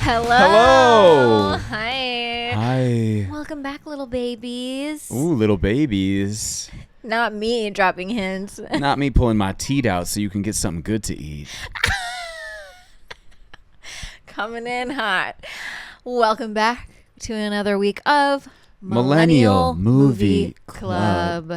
Hello. Hello. Hi. Hi. Welcome back, little babies. Ooh, little babies. Not me dropping hints. Not me pulling my teeth out so you can get something good to eat. Coming in hot. Welcome back to another week of Millennial Movie Club.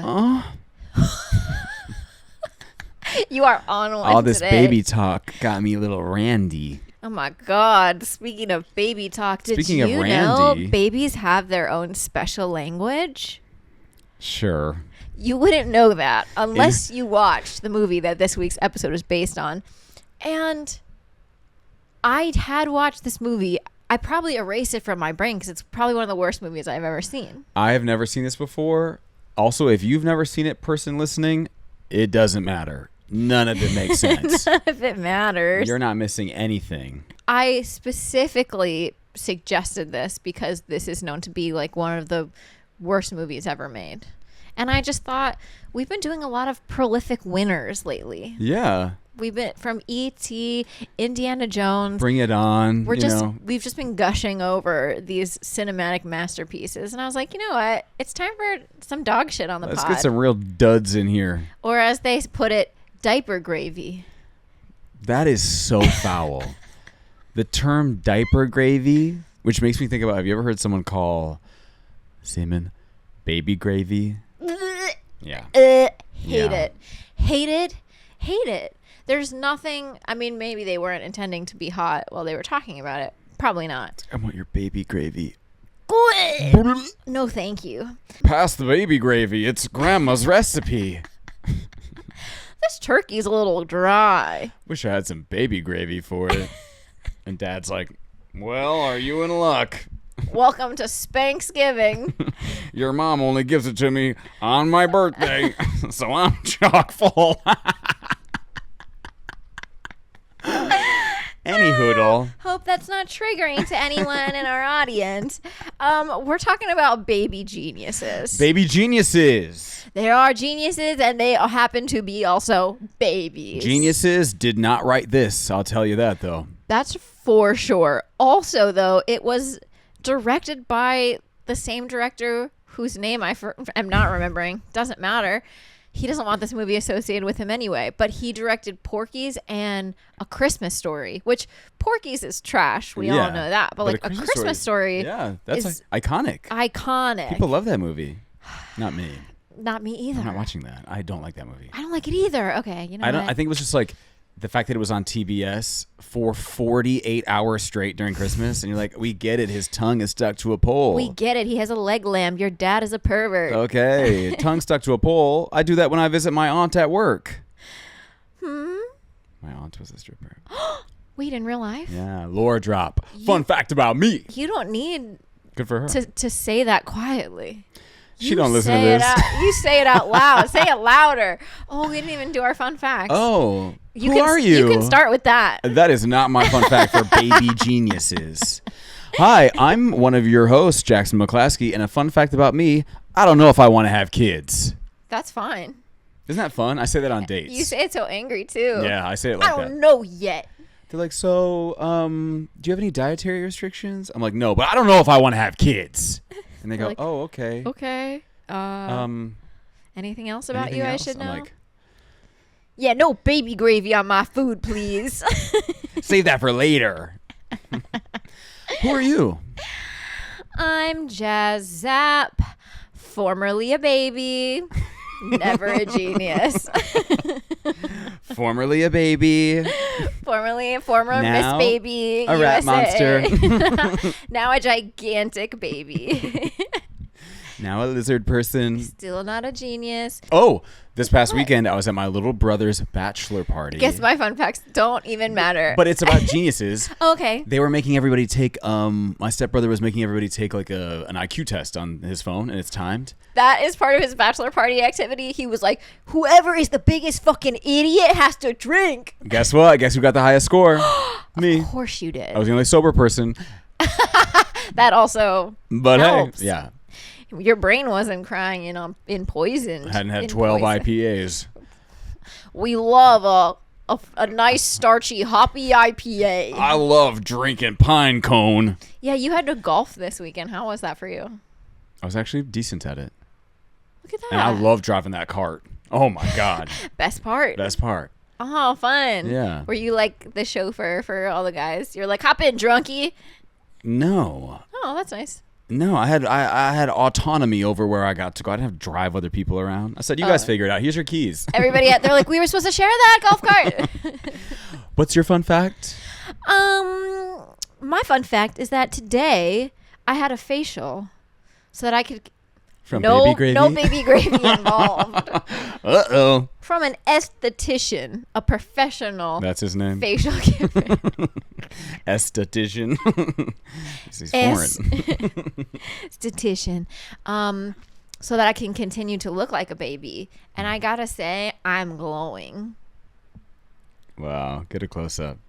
You are on one All this today. baby talk got me a little randy. Oh my God. Speaking of baby talk, did Speaking you of know Randy. babies have their own special language? Sure. You wouldn't know that unless you watched the movie that this week's episode is based on. And I had watched this movie. I probably erased it from my brain because it's probably one of the worst movies I've ever seen. I have never seen this before. Also, if you've never seen it, person listening, it doesn't matter. None of it makes sense. None of it matters. You're not missing anything. I specifically suggested this because this is known to be like one of the worst movies ever made. And I just thought we've been doing a lot of prolific winners lately. Yeah. We've been from E.T., Indiana Jones. Bring it on. We've just been gushing over these cinematic masterpieces. And I was like, you know what? It's time for some dog shit on the pod. Let's get some real duds in here. Or as they put it, diaper gravy. That is so foul. The term diaper gravy, which makes me think about, have you ever heard someone call semen baby gravy? Yeah. Hate it. There's nothing, I mean, maybe they weren't intending to be hot while they were talking about it. Probably not. I want your baby gravy. No, thank you. Pass the baby gravy. It's grandma's recipe. This turkey's a little dry. Wish I had some baby gravy for it. And Dad's like, well, are you in luck? Welcome to Spanksgiving. Your mom only gives it to me on my birthday, so I'm chock full. Any hoodle. Hope that's not triggering to anyone in our audience. We're talking about baby geniuses. Baby geniuses. They are geniuses, and they happen to be also babies. Geniuses did not write this. I'll tell you that, though. That's for sure. Also, though, it was directed by the same director whose name I'm not remembering. Doesn't matter. He doesn't want this movie associated with him anyway, but he directed Porky's and A Christmas Story, which Porky's is trash. We all know that. But like A Christmas Story yeah, that's iconic. Iconic. People love that movie. Not me. Not me either. I'm not watching that. I don't like that movie. I don't like it either. Okay, you know I think it was just like the fact that it was on TBS for 48 hours straight during Christmas, and you're like, we get it. His tongue is stuck to a pole. We get it. He has a leg lamp. Your dad is a pervert. Okay, tongue stuck to a pole. I do that when I visit my aunt at work. My aunt was a stripper. Wait, in real life? Yeah, lore drop. Fun fact about me. You don't need Good for her. to say that quietly. She don't listen to this. You say it out loud. Say it louder. Oh, we didn't even do our fun facts. Oh, who are you? You can start with that. That is not my fun fact for baby geniuses. Hi, I'm one of your hosts, Jackson McClaskey, and a fun fact about me, I don't know if I want to have kids. That's fine. Isn't that fun? I say that on dates. You say it so angry, too. Yeah, I say it like that. I don't know yet. They're like, so, do you have any dietary restrictions? I'm like, no, but I don't know if I want to have kids. And they go, Like, oh, okay. Okay. Anything else about Anything you else? I should know? I'm like, yeah, no baby gravy on my food, please. save that for later. Who are you? I'm Jazz Zapp, formerly a baby, never a genius. Formerly a baby. Former Now, Miss Baby a rat USA. Now a gigantic baby. Now a lizard person. Still not a genius. Oh, this past weekend I was at my little brother's bachelor party. Guess my fun facts don't even matter. But it's about geniuses. Okay. They were making everybody take, my stepbrother was making everybody take like an IQ test on his phone, and it's timed. That is part of his bachelor party activity. He was like, whoever is the biggest fucking idiot has to drink. Guess what? Guess who got the highest score? Me. Of course you did. I was the only sober person. That also But helps. hey, yeah. Your brain wasn't crying in poison. I hadn't had 12 IPAs. We love a nice starchy hoppy IPA. I love drinking pine cone. Yeah, you had to golf this weekend. How was that for you? I was actually decent at it. Look at that. And I love driving that cart. Oh my God. Best part. Best part. Oh, fun. Yeah. Were you like the chauffeur for all the guys? You're like, hop in, drunkie. No. Oh, that's nice. No, I had autonomy over where I got to go. I didn't have to drive other people around. I said, you guys figure it out. Here's your keys. Everybody, they're like, we were supposed to share that golf cart. What's your fun fact? My fun fact is that today I had a facial so that I could. From Baby Gravy? No baby gravy involved. Uh-oh. From an esthetician, a professional. That's his name? Facial giver. Esthetician. He's foreign. Esthetician. So that I can continue to look like a baby. And I gotta say, I'm glowing. Wow. Get a close-up.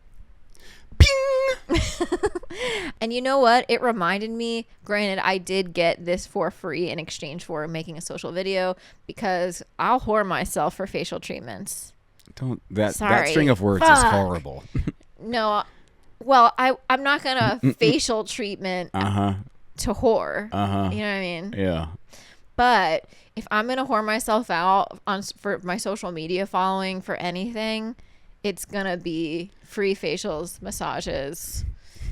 And you know what? It reminded me, granted, I did get this for free in exchange for making a social video because I'll whore myself for facial treatments. That Sorry. string of words is horrible. No, well, I'm not gonna facial treatment to whore. You know what I mean? Yeah. But if I'm gonna whore myself out for my social media following for anything, it's gonna be free facials, massages,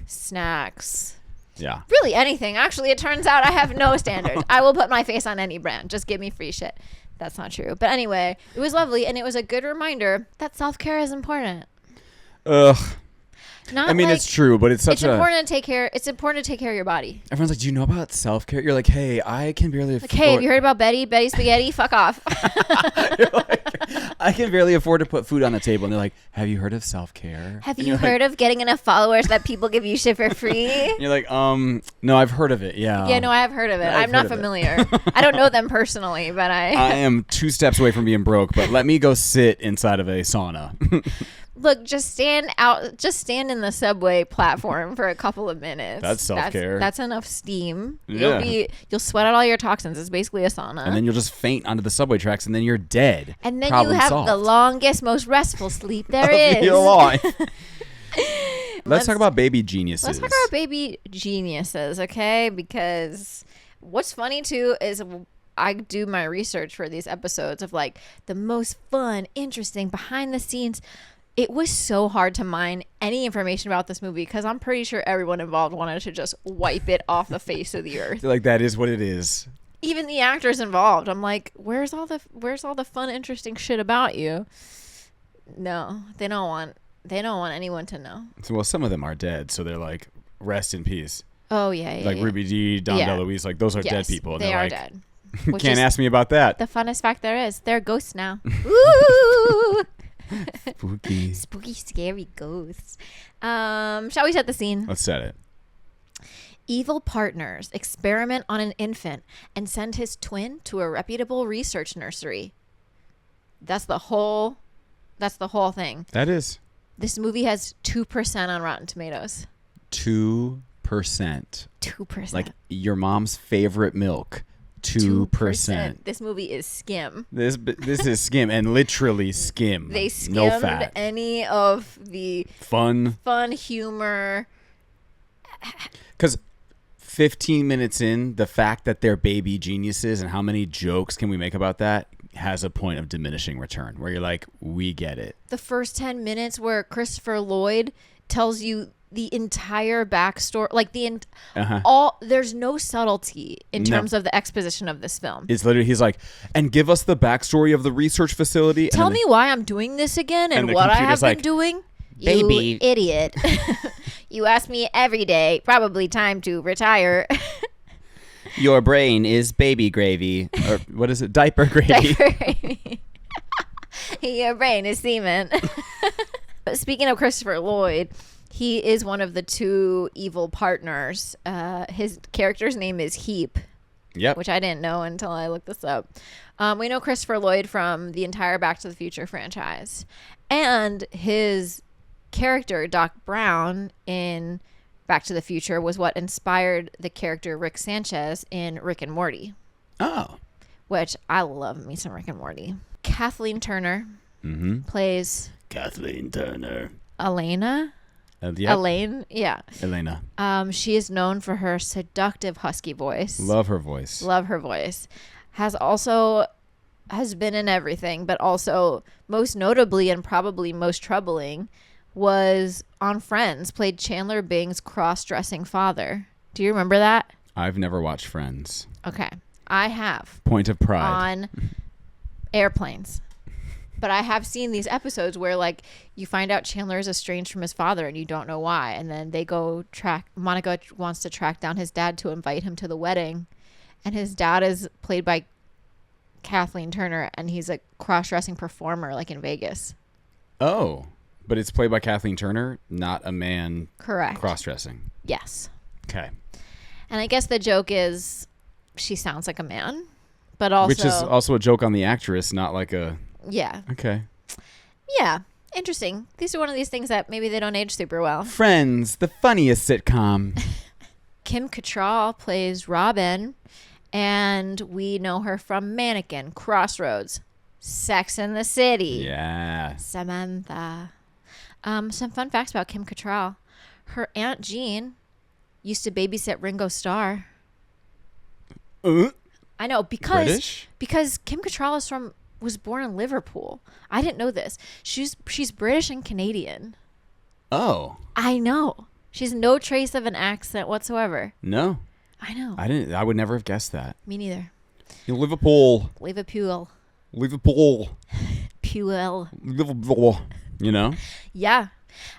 snacks. Yeah. Really anything. Actually, it turns out I have no standards. I will put my face on any brand. Just give me free shit. That's not true. But anyway, it was lovely, and it was a good reminder that self-care is important. Ugh. Not I mean, like, it's true, but it's important to take care. It's important to take care of your body. Everyone's like, do you know about self-care? You're like, hey, I can barely afford. Like, hey, have you heard about Betty Spaghetti? Fuck off. You're like, I can barely afford to put food on the table. And they're like, have you heard of self-care? Have you heard of getting enough followers that people give you shit for free? And you're like, no, I've heard of it. Yeah. Yeah, no, I have heard of it. I'm not familiar. I don't know them personally, but I am 2 steps away from being broke, but let me go sit inside of a sauna. Look, just stand in the subway platform for a couple of minutes. That's self-care. That's enough steam. Yeah. You'll sweat out all your toxins. It's basically a sauna. And then you'll just faint onto the subway tracks, and then you're dead. And then Problem you have solved. the longest, most restful sleep there Of is. your life. Let's talk about baby geniuses. Let's talk about baby geniuses, okay? Because what's funny too is I do my research for these episodes of like the most fun, interesting, behind the scenes. It was so hard to mine any information about this movie because I'm pretty sure everyone involved wanted to just wipe it off the face of the earth. They're like, that is what it is. Even the actors involved. I'm like, where's all the fun, interesting shit about you? No, they don't want anyone to know. So, well, some of them are dead, so they're like, rest in peace. Oh yeah, like yeah. Ruby Dee, Dom Yeah. DeLuise, like those are dead people. And They they're are like, dead. Can't ask me about that. The funnest fact there is. They're ghosts now. Ooh. Spooky, scary ghosts. Shall we set the scene? Let's set it. Evil partners experiment on an infant and send his twin to a reputable research nursery. That's the whole thing. That is. This movie has 2% on Rotten Tomatoes. 2%. 2%. Like your mom's favorite milk. 2%. This movie is skim. This is skim, and literally skim. They skimmed no fat. any of the fun humor. Because 15 minutes in, the fact that they're baby geniuses and how many jokes can we make about that has a point of diminishing return where you're like, we get it. The first 10 minutes where Christopher Lloyd tells you the entire backstory, like there's no subtlety in terms of the exposition of this film. It's literally, he's like, and give us the backstory of the research facility. Tell me why I'm doing this again and what I have been doing. Baby. You idiot. You ask me every day, probably time to retire. Your brain is baby gravy. Or what is it? Diaper gravy. Diaper gravy. Your brain is semen. But speaking of Christopher Lloyd, he is one of the 2 evil partners. His character's name is Heap. Yep. Which I didn't know until I looked this up. We know Christopher Lloyd from the entire Back to the Future franchise. And his character, Doc Brown, in Back to the Future was what inspired the character Rick Sanchez in Rick and Morty. Oh. Which I love me some Rick and Morty. Kathleen Turner plays Kathleen Turner. Elena? Yep. Elaine? Yeah. Elena. She is known for her seductive husky voice. Love her voice. Love her voice. Has been in everything, but also most notably and probably most troubling was on Friends, played Chandler Bing's cross-dressing father. Do you remember that? I've never watched Friends. Okay. I have. Point of pride. On airplanes. But I have seen these episodes where, like, you find out Chandler is estranged from his father and you don't know why. And then Monica wants to track down his dad to invite him to the wedding. And his dad is played by Kathleen Turner, and he's a cross-dressing performer, like in Vegas. Oh, but it's played by Kathleen Turner, not a man. Correct. Cross-dressing. Yes. Okay. And I guess the joke is she sounds like a man, but also... Which is also a joke on the actress, not like a... Yeah. Okay. Yeah. Interesting. These are one of these things that maybe they don't age super well. Friends, the funniest sitcom. Kim Cattrall plays Robin, and we know her from Mannequin, Crossroads, Sex and the City. Yeah. Samantha. Some fun facts about Kim Cattrall. Her Aunt Jean used to babysit Ringo Starr. I know, because British? Because Kim Cattrall was born in Liverpool. I didn't know this. She's British and Canadian. Oh. I know. She's no trace of an accent whatsoever. No. I know. I would never have guessed that. Me neither. Liverpool. Liverpool. Liverpool. Puel. Liverpool. You know? Yeah.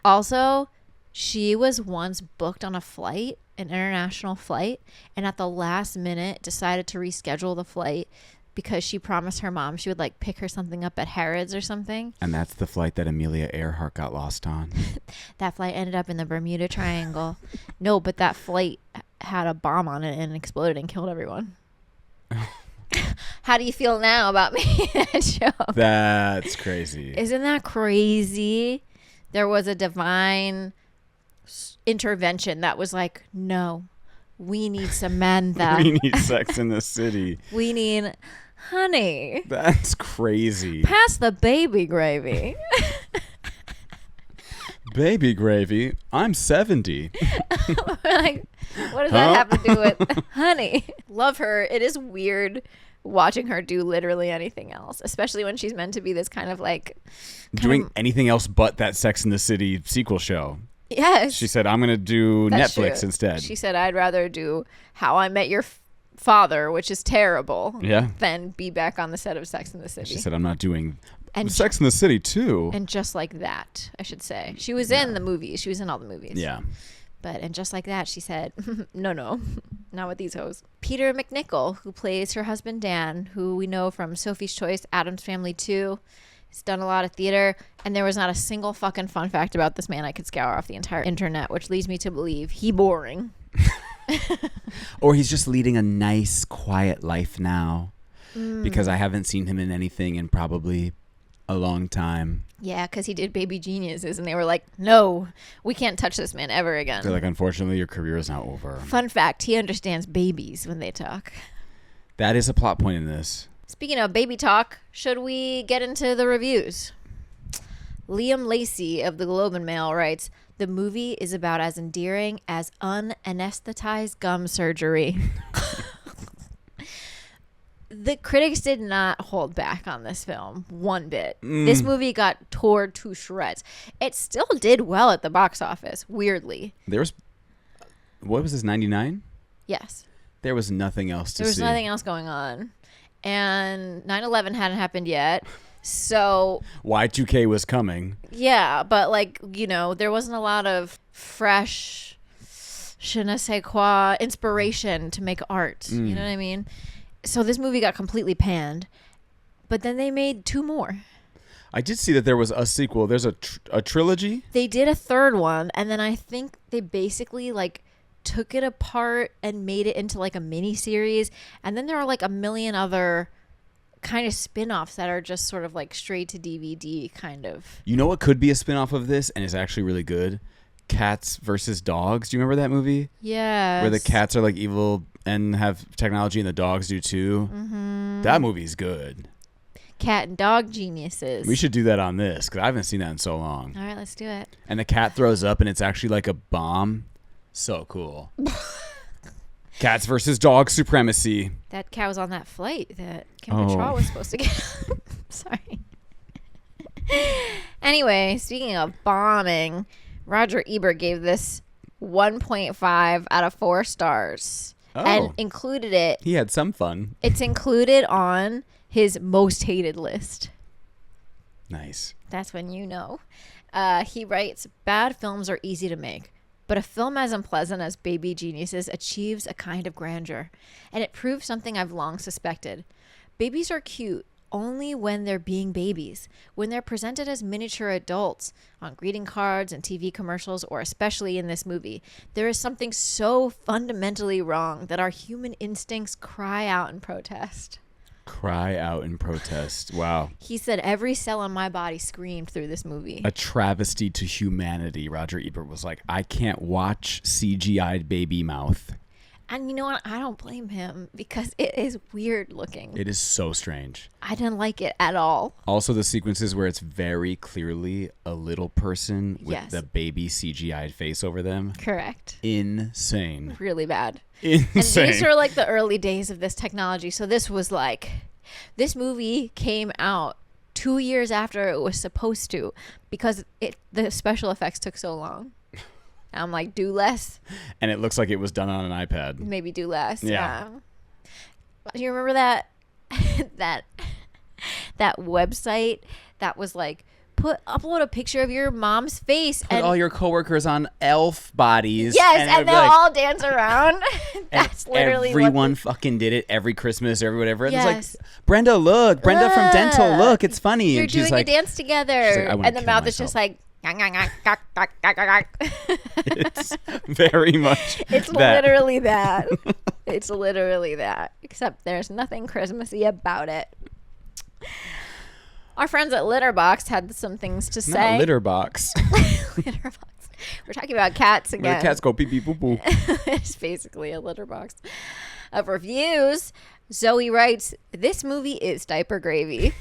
Also, she was once booked on a flight, an international flight, and at the last minute decided to reschedule the flight because she promised her mom she would like pick her something up at Harrods or something. And that's the flight that Amelia Earhart got lost on. That flight ended up in the Bermuda Triangle. No, but that flight had a bomb on it and exploded and killed everyone. How do you feel now about me? That joke? That's crazy. Isn't that crazy? There was a divine intervention that was like, no, we need Samantha. We need Sex in the City. We need honey. That's crazy. Pass the baby gravy. Baby gravy. I'm 70. Like, what does that have to do with honey? Love her. It is weird watching her do literally anything else, especially when she's meant to be this kind of like Doing anything else but that Sex in the City sequel show. Yes. She said, I'm going to do That's Netflix true. instead. She said, I'd rather do How I Met Your Father, which is terrible, than be back on the set of Sex in the City. She said, I'm not doing And Sex in the City too. And just like that, I should say. She was in the movies. She was in all the movies. Yeah. And just like that, she said, no, not with these hoes. Peter McNichol, who plays her husband Dan, who we know from Sophie's Choice, Addams Family 2. He's done a lot of theater, and there was not a single fucking fun fact about this man I could scour off the entire internet, which leads me to believe he boring. Or he's just leading a nice, quiet life now. Because I haven't seen him in anything in probably a long time. Yeah, because he did Baby Geniuses, and they were like, no, we can't touch this man ever again. They're like, unfortunately, your career is now over. Fun fact, he understands babies when they talk. That is a plot point in this. Speaking of baby talk, should we get into the reviews? Liam Lacey of the Globe and Mail writes, the movie is about as endearing as unanesthetized gum surgery. The critics did not hold back on this film one bit. This movie got tore to shreds. It still did well at the box office, weirdly. What was this, 99? Yes. There was nothing else to see. There was nothing else going on. And 9/11 hadn't happened yet. So Y2K was coming. Yeah, but there wasn't a lot of fresh je ne sais quoi inspiration to make art. You know what I mean? So this movie got completely panned. But then they made 2 more. I did see that there was a sequel. There's a trilogy. They did a 3rd one, and then I think they basically took it apart and made it into a mini series. And then there are a million other kind of spin-offs that are just sort of straight to DVD kind of. You know what could be a spin-off of this and is actually really good? Cats versus Dogs. Do you remember that movie? Yeah. Where the cats are evil and have technology and the dogs do too. Mm-hmm. That movie's good. cat and dog geniuses. We should do that on this because I haven't seen that in so long. All right, let's do it. And the cat throws up and it's actually like a bomb. So cool. Cats versus dog supremacy. That cat was on that flight that Kim Cattrall was supposed to get. Sorry. Anyway, speaking of bombing, Roger Ebert gave this 1.5 out of 4 stars. And included it. He had some fun. It's included on his most hated list. Nice. That's when you know. He writes, bad films are easy to make, but a film as unpleasant as Baby Geniuses achieves a kind of grandeur, and it proves something I've long suspected. Babies are cute only when they're being babies, when they're presented as miniature adults on greeting cards and TV commercials, or especially in this movie. There is something so fundamentally wrong that our human instincts cry out in protest. Cry out in protest. Wow. He said every cell in my body screamed through this movie. A travesty to humanity. Roger Ebert was like, I can't watch CGI'd baby mouth. And you know what? I don't blame him because it is weird looking. It is so strange. I didn't like it at all. Also, the sequences where it's very clearly a little person with the baby CGI'd face over them. Correct. Insane. Really bad. Insane. And these are like the early days of this technology. So this was like, this movie came out 2 years after it was supposed to because the special effects took so long. I'm like, do less. And it looks like it was done on an iPad. Maybe do less. Yeah. Do you remember that that website that was like, upload a picture of your mom's face Put all your coworkers on elf bodies. Yes, and they'll all dance around. That's literally everyone fucking did it every Christmas, every whatever. Yes. And it's like, Brenda, look. Brenda from Dental, look. It's funny. You're and she's doing like, a dance together. Like, and the mouth is just like, it's very much It's literally that. It's literally that. Except there's nothing Christmassy about it. Our friends at Litterbox had some things to say. Not litter box. Litterbox. We're talking about cats again. Where the cats go pee pee poo poo. It's basically a litter box of reviews. Zoe writes, this movie is diaper gravy.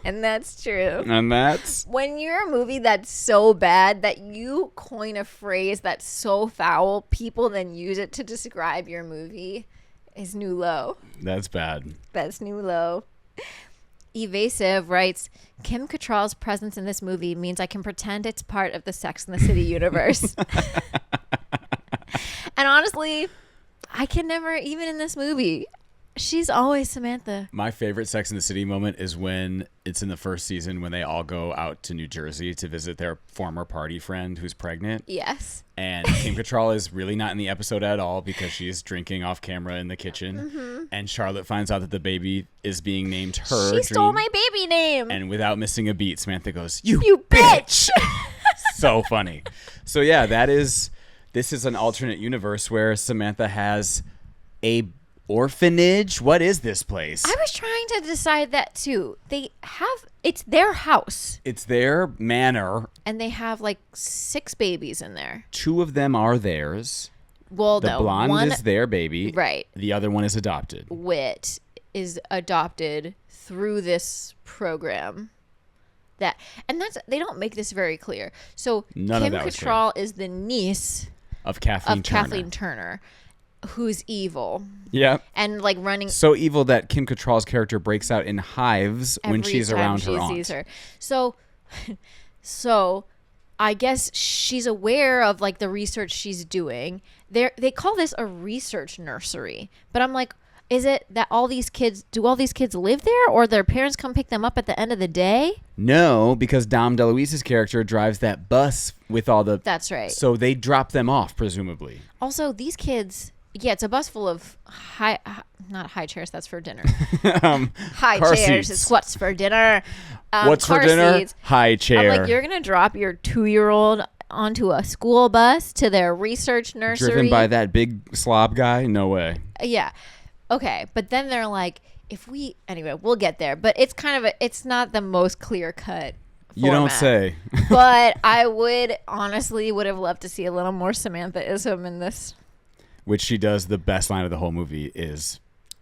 And that's true. And that's... When you're a movie that's so bad that you coin a phrase that's so foul, people then use it to describe your movie is new low. That's bad. That's new low. Evasive writes, Kim Cattrall's presence in this movie means I can pretend it's part of the Sex and the City universe. And honestly, I can never, even in this movie... She's always Samantha. My favorite Sex and the City moment is when it's in the first season when they all go out to New Jersey to visit their former party friend who's pregnant. Yes. And Kim Cattrall is really not in the episode at all because she's drinking off camera in the kitchen. Mm-hmm. And Charlotte finds out that the baby is being named her. She stole my baby name. And without missing a beat, Samantha goes, You bitch! So funny. So yeah, this is an alternate universe where Samantha has a orphanage. What is this place? I was trying to decide that too. It's their house. It's their manor. And they have like 6 babies in there. 2 of them are theirs. Well, the blonde is their baby. Right. The other one is adopted. Wit is adopted through this program. They don't make this very clear. So None Kim of that was Cattrall is the niece of Kathleen Turner, who's evil. Yeah. And like running so evil that Kim Cattrall's character breaks out in hives when she's around her aunt. Sees her. So I guess she's aware of like the research she's doing. They call this a research nursery. But I'm like, is it that all these kids live there, or their parents come pick them up at the end of the day? No, because Dom DeLuise's character drives that bus with all the... That's right. So they drop them off, presumably. Also, these kids... Yeah, it's a bus full of not high chairs. That's for dinner. High chairs seats. is what's for dinner. What's for dinner? Seats. High chair. I'm like, you're gonna drop your 2-year-old onto a school bus to their research nursery, driven by that big slob guy? No way. Yeah. Okay, but then they're like, anyway, we'll get there. But it's it's not the most clear cut. You don't say. But I would have loved to see a little more Samantha-ism in this. Which she does. The best line of the whole movie is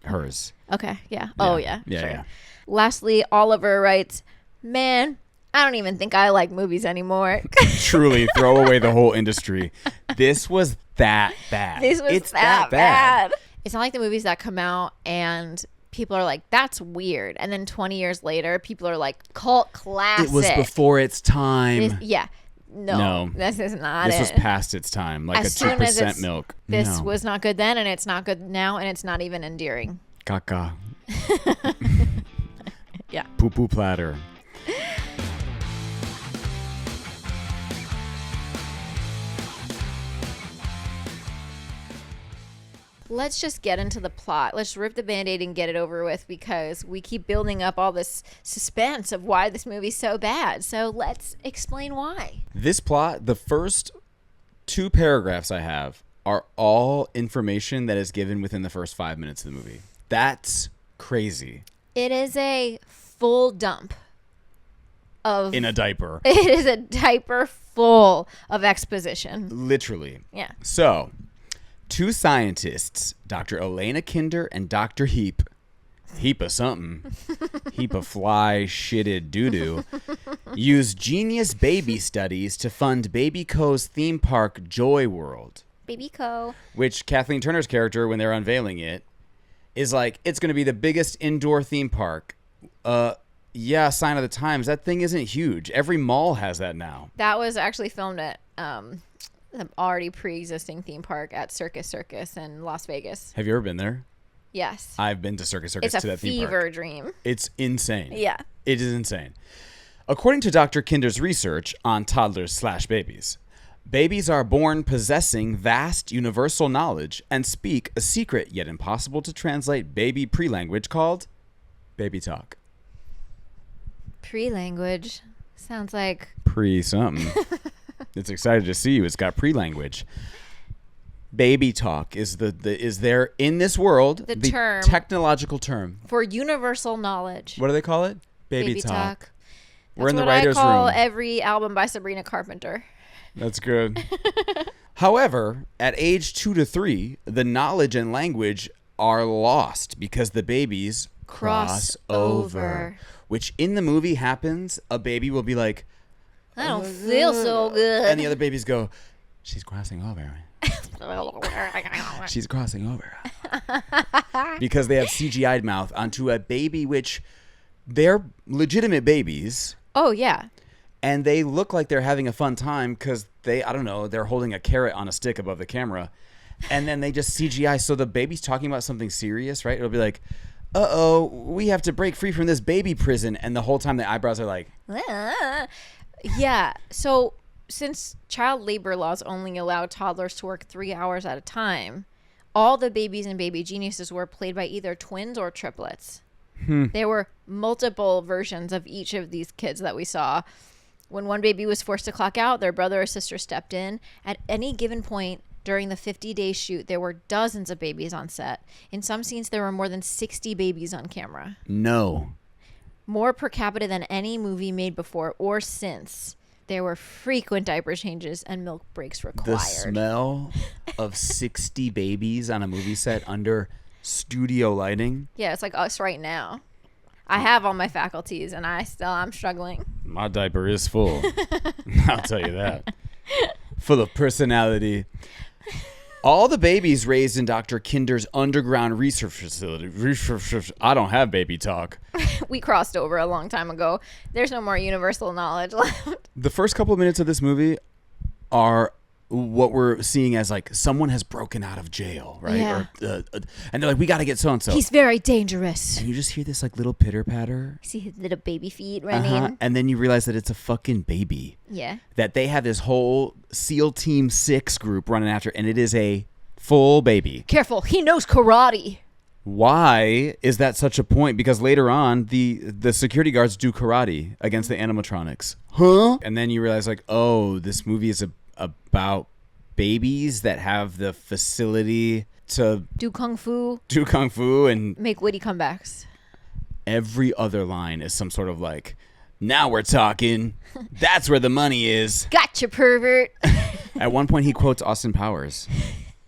hers. Okay, yeah. Oh, yeah. Yeah, sure. yeah. Lastly, Oliver writes, man, I don't even think I like movies anymore. Truly, throw away the whole industry. This was that bad. It's that bad. It's not like the movies that come out and people are like, that's weird. And then 20 years later, people are like, cult classic. It was before its time. No, this is not This it. was past its time, like As a soon as 2% milk. This No. was not good then, and it's not good now, and it's not even endearing. Caca. Yeah. Poo-poo platter. Let's just get into the plot. Let's rip the Band-Aid and get it over with, because we keep building up all this suspense of why this movie's so bad. So let's explain why. This plot, the first 2 paragraphs I have are all information that is given within the first 5 minutes of the movie. That's crazy. It is a full dump of... In a diaper. It is a diaper full of exposition. Literally. Yeah. So, 2 scientists, Dr. Elena Kinder and Dr. Heap of something, heap of fly shitted doo-doo, use genius baby studies to fund Baby Co's theme park Joy World. Baby Co. Which Kathleen Turner's character, when they're unveiling it, is like, it's going to be the biggest indoor theme park. Yeah, sign of the times. That thing isn't huge. Every mall has that now. That was actually filmed at the already pre-existing theme park at Circus in Las Vegas. Have you ever been there? Yes. I've been to Circus It's to a that theme park. fever dream. It's insane. Yeah. It is insane. According to Dr. Kinder's research on toddlers/babies, babies are born possessing vast universal knowledge and speak a secret yet impossible to translate baby pre-language called baby talk. Pre-language sounds like Pre-something. It's excited to see you. It's got pre-language. Baby talk is is there in this world The term. technological term. for universal knowledge. What do they call it? Baby talk. We're That's in the what writer's I call room. every album by Sabrina Carpenter. That's good. However, at age 2 to 3, the knowledge and language are lost because the babies cross over. Which in the movie happens. A baby will be like, I don't feel so good. and the other babies go, she's crossing over. She's crossing over. Because they have CGI'd mouth onto a baby, which they're legitimate babies. Oh, yeah. And they look like they're having a fun time because I don't know, they're holding a carrot on a stick above the camera. And then they just CGI. So the baby's talking about something serious, right? It'll be like, uh-oh, we have to break free from this baby prison. And the whole time the eyebrows are like... Yeah. So since child labor laws only allow toddlers to work 3 hours at a time, all the babies in Baby Geniuses were played by either twins or triplets. There were multiple versions of each of these kids that we saw. When one baby was forced to clock out, their brother or sister stepped in. At any given point during the 50-day shoot, there were dozens of babies on set. In some scenes, there were more than 60 babies on camera. No. More per capita than any movie made before or since. There were frequent diaper changes and milk breaks required. The smell of 60 babies on a movie set under studio lighting. Yeah, it's like us right now. I have all my faculties, and I'm struggling. My diaper is full. I'll tell you that. Full of personality. All the babies raised in Dr. Kinder's underground research facility. I don't have baby talk. We crossed over a long time ago. There's no more universal knowledge left. The first couple of minutes of this movie are what we're seeing as like someone has broken out of jail, right? Yeah. And they're like, we got to get so-and-so. He's very dangerous. And you just hear this like little pitter patter. See his little baby feet running. And then you realize that it's a fucking baby. Yeah. That they have this whole SEAL Team 6 group running after, and it is a full baby. Careful, he knows karate. Why is that such a point? Because later on, the security guards do karate against the animatronics. Huh? And then you realize like, oh, this movie is about babies that have the facility to Do kung fu. and Make witty comebacks. every other line is some sort of like, now we're talking. That's where the money is. Gotcha, pervert. At one point, he quotes Austin Powers.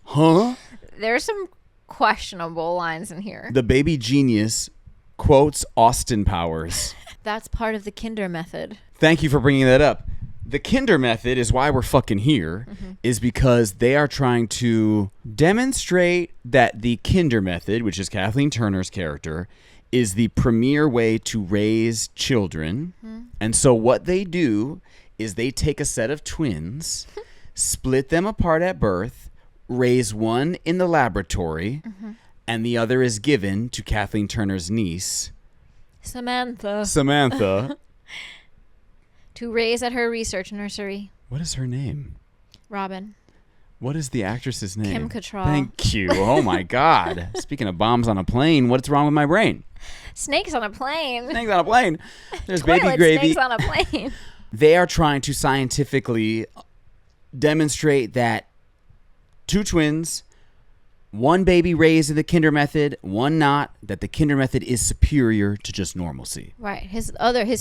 Huh? There's some questionable lines in here. The baby genius quotes Austin Powers. That's part of the Kinder method. Thank you for bringing that up. The Kinder method is why we're fucking here, is because they are trying to demonstrate that the Kinder method, which is Kathleen Turner's character, is the premier way to raise children. And so what they do is they take a set of twins, split them apart at birth, raise one in the laboratory, and the other is given to Kathleen Turner's niece, Samantha. To raise at her research nursery. What is her name? Robin. What is the actress's name? Kim Cattrall. Thank you. Oh my God. Speaking of bombs on a plane, what's wrong with my brain? Snakes on a plane. Snakes on a plane. There's Toilet baby gravy. Snakes on a plane. They are trying to scientifically demonstrate that two twins, one baby raised in the Kinder method, one not, that the Kinder method is superior to just normalcy. Right. His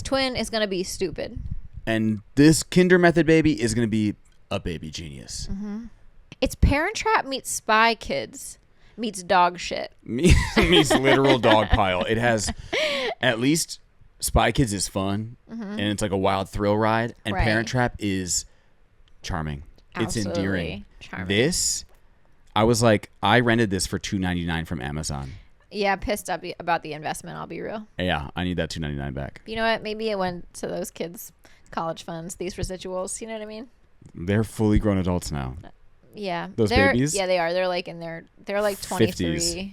twin is going to be stupid. And this Kinder method baby is going to be a baby genius. It's Parent Trap meets Spy Kids meets dog shit. Meets literal dog pile. It has, at least Spy Kids is fun, and it's like a wild thrill ride, and Right. Parent Trap is charming. It's Absolutely endearing. charming. This, I was like, I rented this for $2.99 from Amazon. Yeah, pissed up about the investment, I'll be real. Yeah, I need that $2.99 back. You know what? Maybe it went to those kids' college funds, these residuals. You know what I mean? They're fully grown adults now. Yeah. Those they're, babies? Yeah, they are. They're like they're like 23. 50s.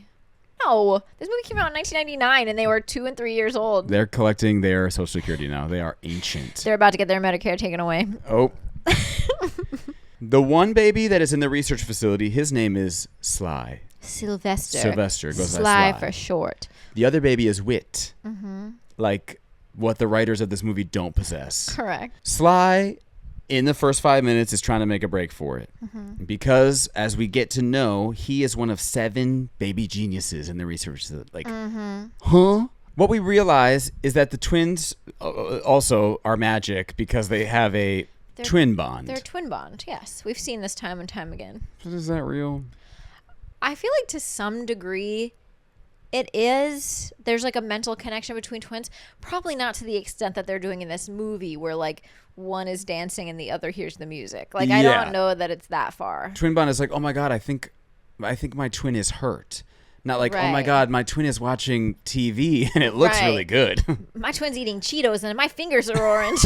No, this movie came out in 1999 and they were 2 and 3 years old. They're collecting their Social Security now. They are ancient. They're about to get their Medicare taken away. Oh. The one baby that is in the research facility, his name is Sly. Sylvester. Sylvester goes by Sly Sly for short. The other baby is Wit. Like what the writers of this movie don't possess. Correct. Sly, in the first 5 minutes, is trying to make a break for it. Because, as we get to know, he is one of 7 baby geniuses in the research. Like, huh? What we realize is that the twins also are magic because they have a twin bond. They're a twin bond, yes. We've seen this time and time again. Is that real? I feel like to some degree it is. There's like a mental connection between twins. Probably not to the extent that they're doing in this movie where like one is dancing and the other hears the music. Like I Yeah. don't know that it's that far. Twin bond is like, oh my God, I think my twin is hurt. Not like, oh my Right. God, my twin is watching TV and it looks Right. really good. My twin's eating Cheetos and my fingers are orange.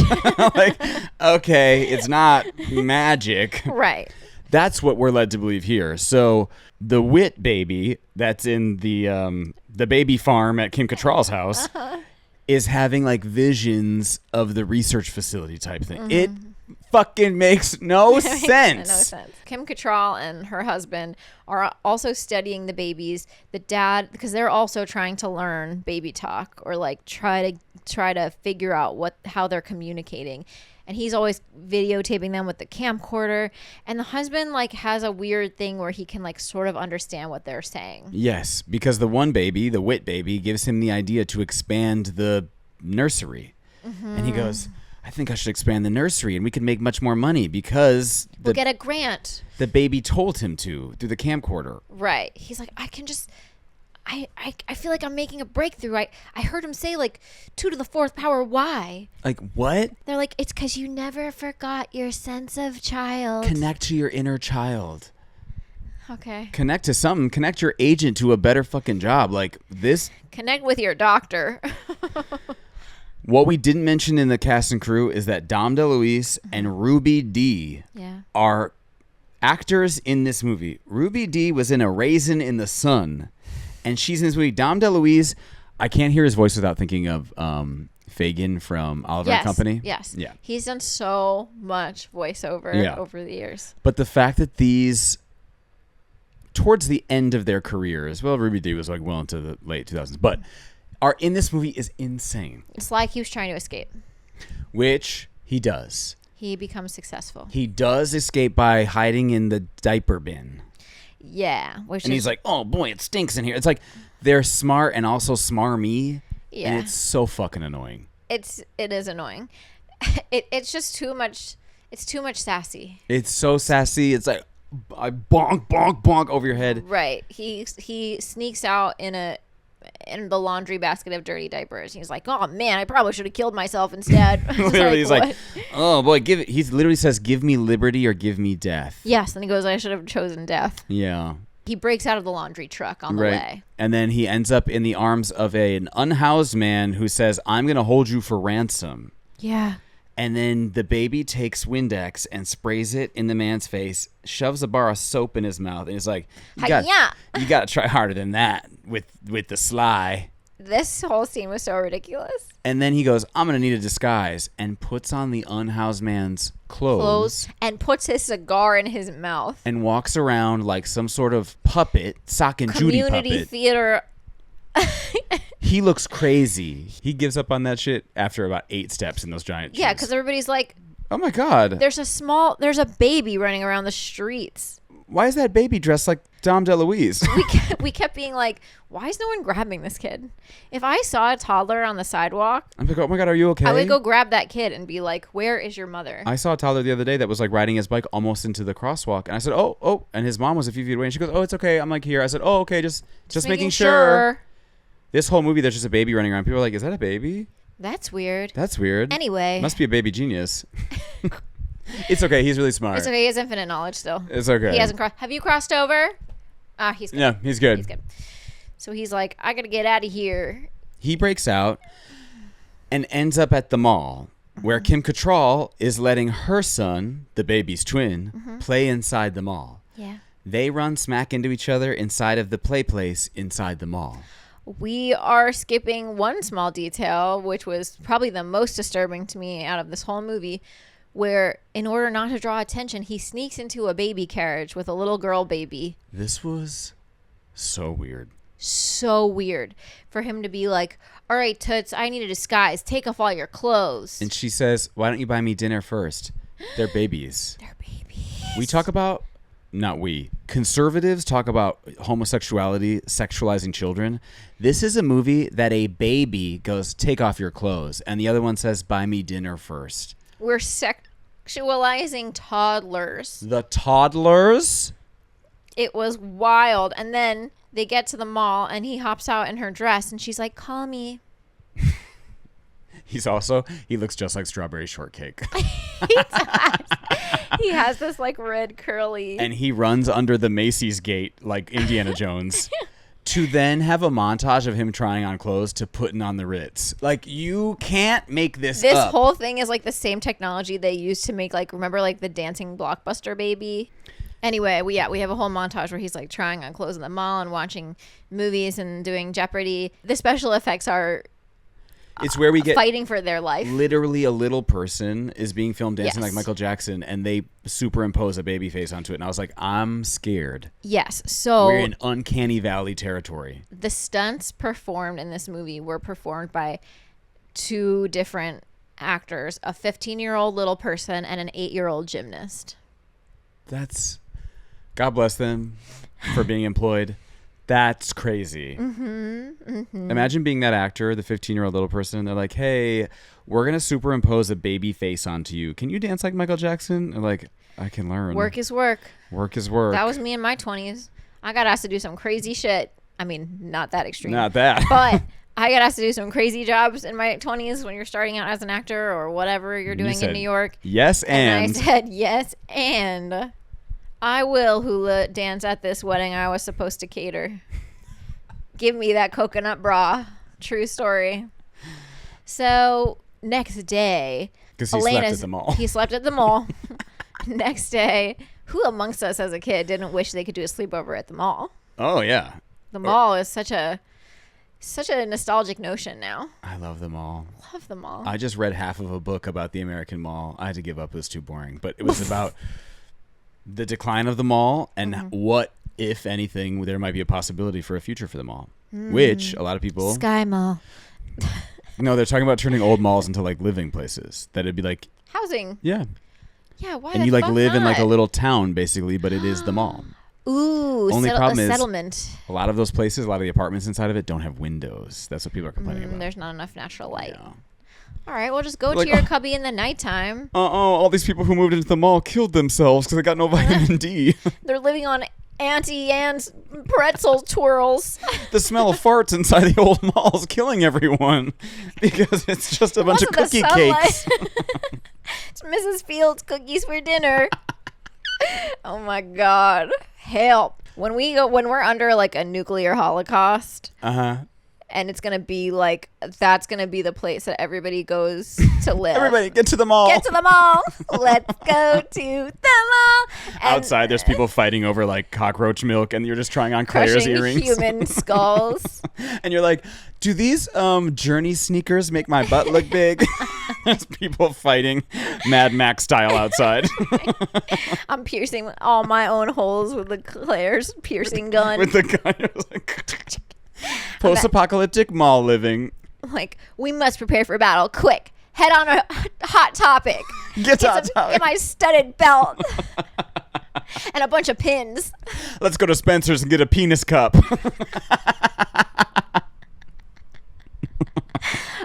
Like, okay, it's not magic. Right. That's what we're led to believe here. So the Wit baby that's in the baby farm at Kim Cattrall's house is having like visions of the research facility type thing. It fucking makes no sense. No sense. Kim Cattrall and her husband are also studying the babies. The dad, because they're also trying to learn baby talk or like try to figure out how they're communicating. And he's always videotaping them with the camcorder. And the husband like has a weird thing where he can like sort of understand what they're saying. Yes, because the one baby, the Wit baby, gives him the idea to expand the nursery. And he goes, I think I should expand the nursery and we can make much more money because We'll get a grant. the baby told him to through the camcorder. Right. He's like, I can just... I feel like I'm making a breakthrough. I heard him say like 2 to the 4th power why. Like, what? They're like, it's because you never forgot your sense of child. Connect to your inner child. Okay. Connect to something. Connect your agent to a better fucking job. Like this. Connect with your doctor. What we didn't mention in the cast and crew is that Dom DeLuise and Ruby Dee Yeah. are actors in this movie. Ruby Dee was in A Raisin in the Sun, and she's in this movie. Dom DeLuise, I can't hear his voice without thinking of Fagin from Oliver and Company. Yes. Yeah. He's done so much voiceover over the years. But the fact that these, towards the end of their careers, well, Ruby Dee was like well into the late 2000s, but are in this movie is insane. It's like he was trying to escape. Which he does. He becomes successful. He does escape by hiding in the diaper bin. Yeah. And he's like, oh boy, it stinks in here. It's like they're smart and also smarmy. Yeah. And it's so fucking annoying. It is annoying. It's just too much. It's too much sassy. It's so sassy. It's like, I bonk, bonk, bonk over your head. Right. He sneaks out in the laundry basket of dirty diapers. He's like, oh man, I probably should have killed myself instead. Literally, he's like, oh boy, he literally says, give me liberty or give me death. Yes, and he goes, I should have chosen death. Yeah. He breaks out of the laundry truck on the way. And then he ends up in the arms of an unhoused man who says, I'm going to hold you for ransom. Yeah. And then the baby takes Windex and sprays it in the man's face, shoves a bar of soap in his mouth, and he's like, you got to try harder than that with the sly. This whole scene was so ridiculous. And then he goes, I'm going to need a disguise, and puts on the unhoused man's clothes. And puts his cigar in his mouth. And walks around like some sort of puppet, Sock and Judy puppet. Community theater. He looks crazy. He gives up on that shit after about 8 steps in those giant shoes. Yeah, because everybody's like, oh my God. There's a baby running around the streets. Why is that baby dressed like Dom DeLuise? We kept being like, why is no one grabbing this kid? If I saw a toddler on the sidewalk, I'm like, oh my God, are you okay? I would go grab that kid and be like, where is your mother? I saw a toddler the other day that was like riding his bike almost into the crosswalk. And I said, oh. And his mom was a few feet away. And she goes, oh, it's okay. I'm like, here. I said, oh, okay. Just making sure. This whole movie, there's just a baby running around. People are like, is that a baby? That's weird. Anyway. Must be a baby genius. It's okay. He's really smart. It's okay. He has infinite knowledge still. It's okay. He hasn't crossed. Have you crossed over? He's good. Yeah, he's good. He's good. So he's like, I got to get out of here. He breaks out and ends up at the mall where Kim Cattrall is letting her son, the baby's twin, play inside the mall. Yeah. They run smack into each other inside of the play place inside the mall. We are skipping one small detail, which was probably the most disturbing to me out of this whole movie, where in order not to draw attention, he sneaks into a baby carriage with a little girl baby. This was so weird. So weird for him to be like, all right, Toots, I need a disguise. Take off all your clothes. And she says, why don't you buy me dinner first? They're babies. They're babies. We talk about, conservatives talk about homosexuality, sexualizing children. This is a movie that a baby goes, take off your clothes. And the other one says, buy me dinner first. We're sexualizing toddlers. The toddlers? It was wild. And then they get to the mall and he hops out in her dress and she's like, call me. He looks just like Strawberry Shortcake. He does. He has this like red curly. And he runs under the Macy's gate like Indiana Jones. To then have a montage of him trying on clothes to putting on the Ritz. Like, you can't make this This up. whole thing is like the same technology they used to make, like, remember like the dancing Blockbuster baby? Anyway, we have a whole montage where he's like trying on clothes in the mall and watching movies and doing Jeopardy. The special effects are it's where we get fighting for their life. Literally a little person is being filmed dancing like Michael Jackson, and they superimpose a baby face onto it. And I was like, I'm scared. Yes. So we're in uncanny valley territory. The stunts performed in this movie were performed by 2 different actors, a 15-year-old little person and an 8-year-old gymnast. God bless them for being employed. That's crazy. Imagine being that actor, the 15-year-old little person. And they're like, hey, we're going to superimpose a baby face onto you. Can you dance like Michael Jackson? And like, I can learn. Work is work. Work is work. That was me in my 20s. I got asked to do some crazy shit. I mean, not that extreme. Not that. But I got asked to do some crazy jobs in my 20s when you're starting out as an actor or whatever you're doing in New York. Yes, and I said, yes, and I will hula dance at this wedding I was supposed to cater. Give me that coconut bra. True story. So next day, because he slept at the mall. He slept at the mall. Next day, who amongst us as a kid didn't wish they could do a sleepover at the mall? Oh yeah. The mall is such a nostalgic notion now. I love the mall. Love the mall. I just read half of a book about the American mall. I had to give up. It was too boring. But it was about the decline of the mall and what, if anything, there might be a possibility for a future for the mall. Which a lot of people... Sky Mall. No, they're talking about turning old malls into like living places. That it'd be like... Housing. Yeah. Yeah, why and you like live in like a little town basically, but it is the mall. Ooh, only problem is settlement. A lot of those places, a lot of the apartments inside of it don't have windows. That's what people are complaining about. There's not enough natural light. Yeah. All right, well, just go Like, to your cubby in the nighttime. all these people who moved into the mall killed themselves because they got no vitamin D. They're living on Auntie Anne's pretzel twirls. The smell of farts inside the old mall is killing everyone because it's just a bunch of cookie cakes. It's Mrs. Fields cookies for dinner. Oh my God. Help. When we're under like a nuclear holocaust. And it's going to be like, that's going to be the place that everybody goes to live. Everybody, get to the mall. Get to the mall. Let's go to the mall. And outside, there's people fighting over like cockroach milk, and you're just trying on Claire's crushing earrings. human skulls. And you're like, do these Journey sneakers make my butt look big? There's people fighting Mad Max style outside. I'm piercing all my own holes with the Claire's piercing gun. With the gun. It was like, post-apocalyptic mall living. Like, we must prepare for battle. Quick. Head on a hot topic. Get my studded belt. And a bunch of pins. Let's go to Spencer's and get a penis cup.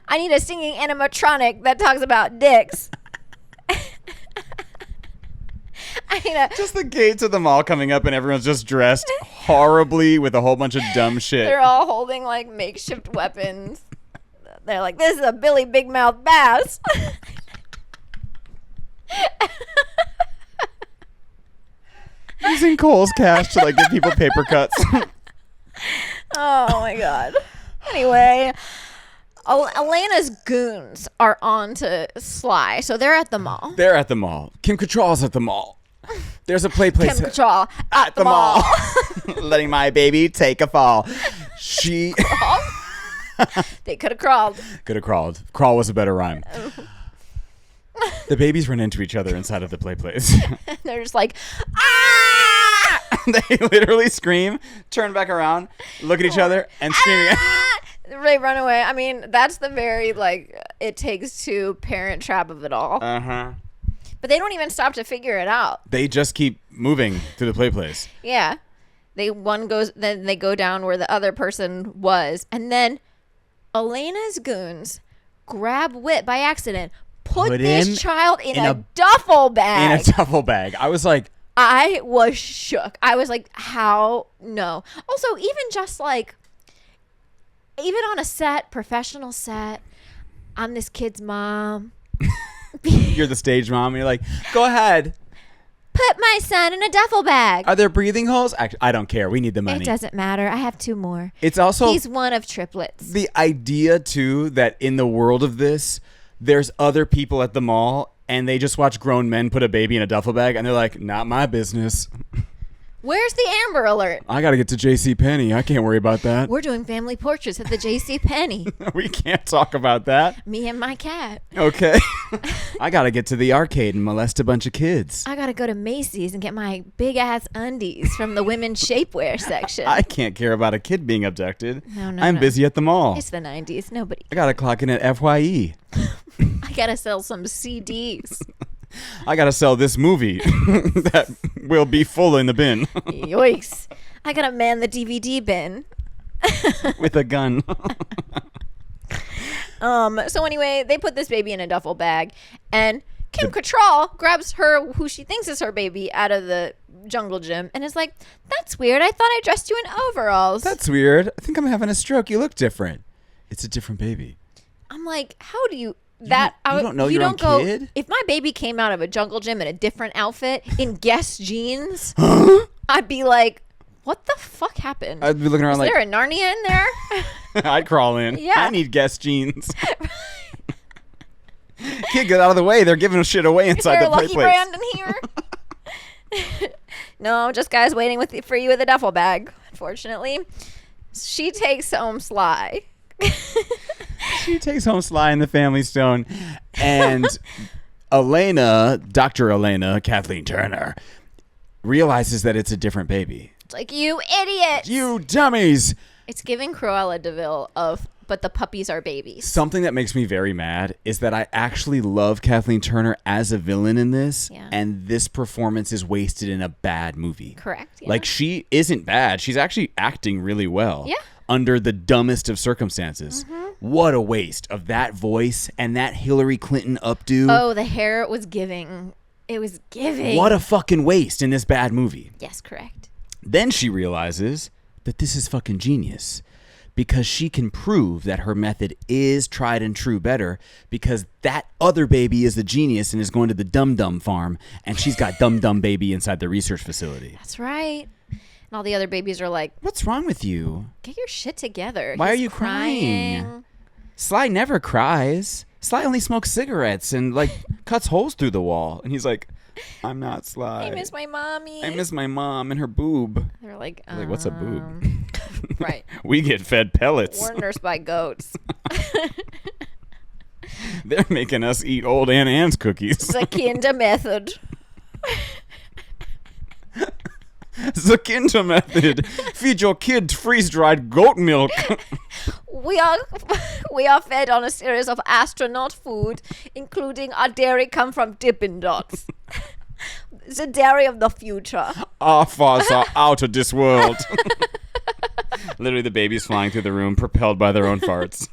I need a singing animatronic that talks about dicks. Just the gates of the mall coming up and everyone's just dressed horribly with a whole bunch of dumb shit. They're all holding like makeshift weapons. They're like, this is a Billy Big Mouth Bass. Using Kohl's cash to like give people paper cuts. Oh my God. Anyway, Elena's goons are on to Sly, so they're at the mall. They're at the mall. Kim Cattrall's at the mall. There's a place Kim Cattrall at the mall. Letting my baby take a fall. She They could have crawled. could have crawled. Crawl was a better rhyme. The babies run into each other inside of the play place. They're just like, ah! They literally scream, turn back around, look at each other, and scream again. They run away. I mean, that's the very, like, It Takes Two parent trap of it all. But they don't even stop to figure it out. They just keep moving through the play place. Yeah. Then they go down where the other person was. And then Elena's goons grab Whit by accident, put this child in a duffel bag. In a duffel bag. I was like, I was shook. I was like, how? No. Also, even just like, even on a set, professional set, I'm this kid's mom. you're the stage mom, and you're like, go ahead. Put my son in a duffel bag. Are there breathing holes? Actually, I don't care. We need the money. It doesn't matter. I have 2 more. It's also... He's one of triplets. The idea, too, that in the world of this, there's other people at the mall, and they just watch grown men put a baby in a duffel bag, and they're like, not my business. Where's the Amber Alert? I got to get to JCPenney. I can't worry about that. We're doing family portraits at the JCPenney. We can't talk about that. Me and my cat. Okay. I got to get to the arcade and molest a bunch of kids. I got to go to Macy's and get my big-ass undies from the women's shapewear section. I can't care about a kid being abducted. No, I'm busy at the mall. It's the 90s. Nobody. I got to clock in at FYE. I got to sell some CDs. I gotta sell this movie that will be full in the bin. Yoicks. I gotta man the DVD bin. With a gun. So anyway, they put this baby in a duffel bag, and Kim Cattrall grabs her, who she thinks is her baby, out of the jungle gym and is like, that's weird. I thought I dressed you in overalls. That's weird. I think I'm having a stroke. You look different. It's a different baby. I'm like, how do you... You don't know your own kid? If my baby came out of a jungle gym in a different outfit in Guess jeans, I'd be like, what the fuck happened? I'd be looking around Is there a Narnia in there? I'd crawl in. Yeah. I need Guess jeans. Kid, get out of the way. They're giving shit away inside the play place. Is there a Lucky Brand in here? No, just guys waiting for you with a duffel bag, unfortunately. She takes home Sly. She takes home Sly and the Family Stone, and Dr. Elena, Kathleen Turner, realizes that it's a different baby. It's like, you idiots! You dummies! It's giving Cruella de Vil but the puppies are babies. Something that makes me very mad is that I actually love Kathleen Turner as a villain in this, and this performance is wasted in a bad movie. Correct. Yeah. Like, she isn't bad. She's actually acting really well. Yeah. Under the dumbest of circumstances. What a waste of that voice and that Hillary Clinton updo. Oh, the hair was giving. It was giving. What a fucking waste in this bad movie. Yes, correct. Then she realizes that this is fucking genius because she can prove that her method is tried and true better because that other baby is the genius and is going to the dum-dum farm and she's got dum-dum baby inside the research facility. That's right. And all the other babies are like, what's wrong with you? get your shit together. Why He's are you crying? crying? Sly never cries. Sly only smokes cigarettes and like cuts holes through the wall. And he's like, I'm not Sly. I miss my mommy. I miss my mom and her boob. They're like, What's a boob? Right. We get fed pellets. We're nursed by goats. They're making us eat old Aunt Anne's cookies. The Kinder method. The Kinder method. Feed your kid freeze-dried goat milk. We are fed on a series of astronaut food, including our dairy come from Dippin' Dots. The dairy of the future. Our fathers are out of this world. Literally, the baby's flying through the room, propelled by their own farts.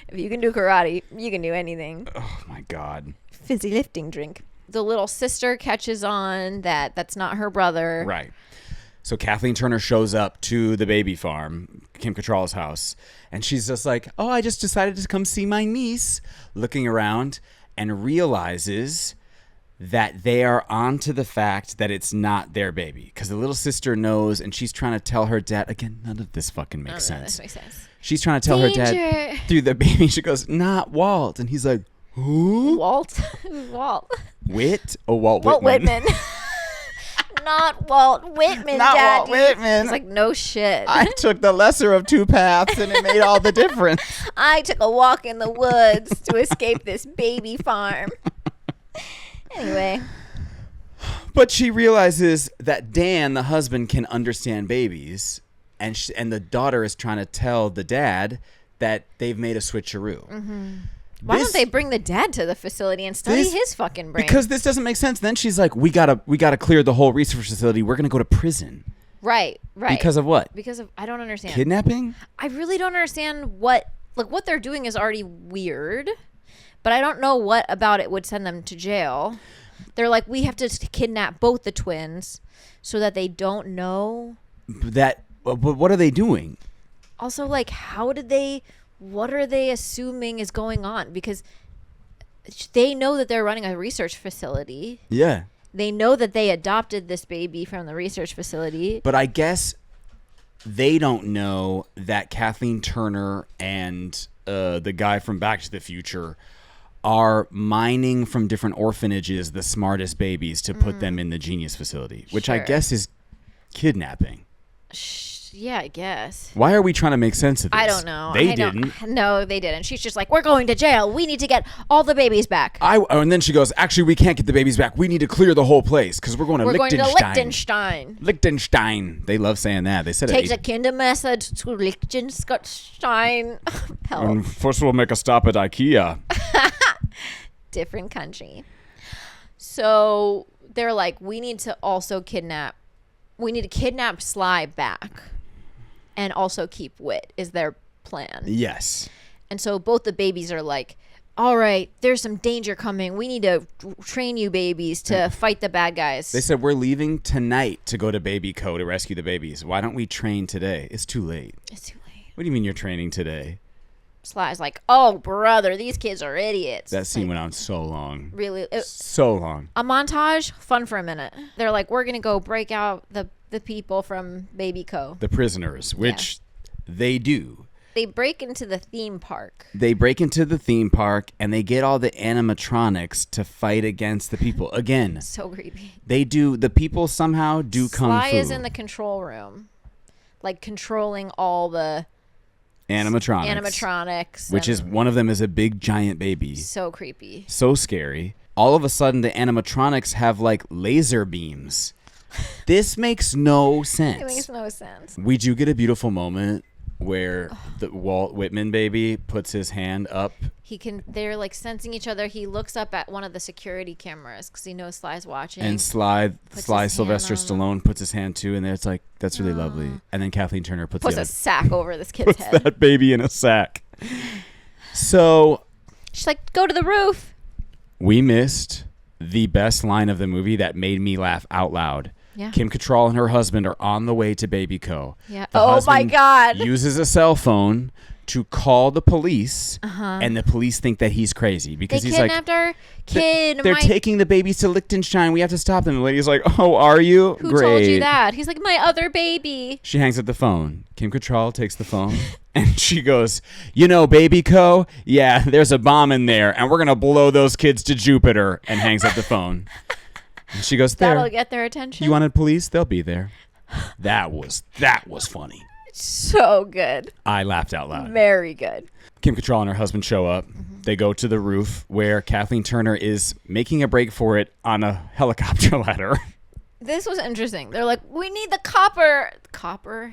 If you can do karate, you can do anything. Oh, my God. Fizzy lifting drink. The little sister catches on that that's not her brother. Right. So Kathleen Turner shows up to the baby farm, Kim Cattrall's house, and she's just like, oh, I just decided to come see my niece, looking around and realizes that they are onto the fact that it's not their baby because the little sister knows and she's trying to tell her dad. Again, none of this fucking makes sense. This makes sense. She's trying to tell her dad through the baby. She goes, not Walt. And he's like, who? Walt? Who's Walt? Whit? Oh, Walt Whitman. Not Walt Whitman, Not Daddy. Walt Whitman. It's like, no shit. I took the lesser of two paths and it made all the difference. I took a walk in the woods to escape this baby farm. Anyway. But she realizes that Dan, the husband, can understand babies, and the daughter is trying to tell the dad that they've made a switcheroo. Mm-hmm. Why don't they bring the dad to the facility and study his fucking brain? Because this doesn't make sense. Then she's like, we gotta clear the whole research facility. We're gonna go to prison. Right. Because of what? Because of, I don't understand. Kidnapping? I really don't understand what they're doing is already weird, but I don't know what about it would send them to jail. They're like, we have to kidnap both the twins so that they don't know. But what are they doing? Also, like, what are they assuming is going on? Because they know that they're running a research facility. Yeah. They know that they adopted this baby from the research facility. But I guess they don't know that Kathleen Turner and the guy from Back to the Future are mining from different orphanages the smartest babies to put them in the genius facility, which I guess is kidnapping. Yeah, I guess. Why are we trying to make sense of this? I don't know. They didn't. No, they didn't. She's just like, we're going to jail. We need to get all the babies back. And then she goes, actually, we can't get the babies back. We need to clear the whole place because we're going to Liechtenstein. Liechtenstein. They love saying that. They said Take the Kinder method to Liechtenstein. And first we'll make a stop at IKEA. Different country. So they're like, we need to kidnap Sly back and also keep Whit is their plan. Yes. And so both the babies are like, all right, there's some danger coming. We need to train you babies to fight the bad guys. They said, we're leaving tonight to go to Baby Co. to rescue the babies. Why don't we train today? It's too late. It's too late. What do you mean you're training today? Sly's like, oh, brother, these kids are idiots. That scene went on so long. Really? So long. A montage, fun for a minute. They're like, we're going to go break out the people from Baby Co. The prisoners, which they do. They break into the theme park. And they get all the animatronics to fight against the people. Again. So creepy. The people somehow do kung fu. Sly is in the control room, like controlling all the animatronics. Which is, one of them is a big giant baby. So creepy. So scary. All of a sudden, the animatronics have like laser beams. This makes no sense. It makes no sense. We do get a beautiful moment where the Walt Whitman baby puts his hand up. They're like sensing each other. He looks up at one of the security cameras because he knows Sly's watching. And Sly Sylvester Stallone puts his hand too, and it's like, that's really lovely. And then Kathleen Turner puts a sack over this kid's head. That baby in a sack. So She's like, go to the roof. we missed the best line of the movie that made me laugh out loud. Yeah. Kim Cattrall and her husband are on the way to Baby Co. Yeah. The Oh, my husband God. uses a cell phone to call the police, Uh-huh. and the police think that he's crazy because They he's like, kidnapped our kid. they're taking the babies to Liechtenstein. We have to stop them. The lady's like, oh, are you? Who Great. told you that? He's like, my other baby. She hangs up the phone. Kim Cattrall takes the phone, and she goes, you know, Baby Co., yeah, there's a bomb in there, and we're going to blow those kids to Jupiter, and hangs up the phone. And she goes, there. That'll get their attention. You wanted police? They'll be there. That was funny. So good. I laughed out loud. Very good. Kim Cattrall and her husband show up. They go to the roof where Kathleen Turner is making a break for it on a helicopter ladder. This was interesting. They're like, we need the copper.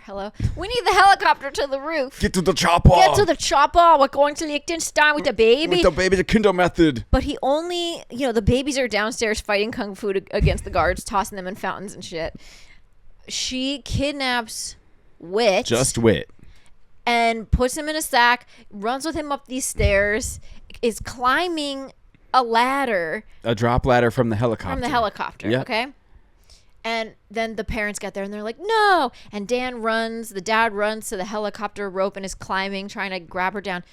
Hello. We need the helicopter to the roof. Get to the chopper. Get to the chopper. We're going to Liechtenstein with the baby. With the baby, the Kinder method. But he only, the babies are downstairs fighting kung fu against the guards, tossing them in fountains and shit. She kidnaps Wit. Just Wit. And puts him in a sack, runs with him up these stairs, is climbing a ladder. A drop ladder from the helicopter. Yep. Okay? And then the parents get there and they're like, no. And the dad runs to the helicopter rope and is climbing, trying to grab her down.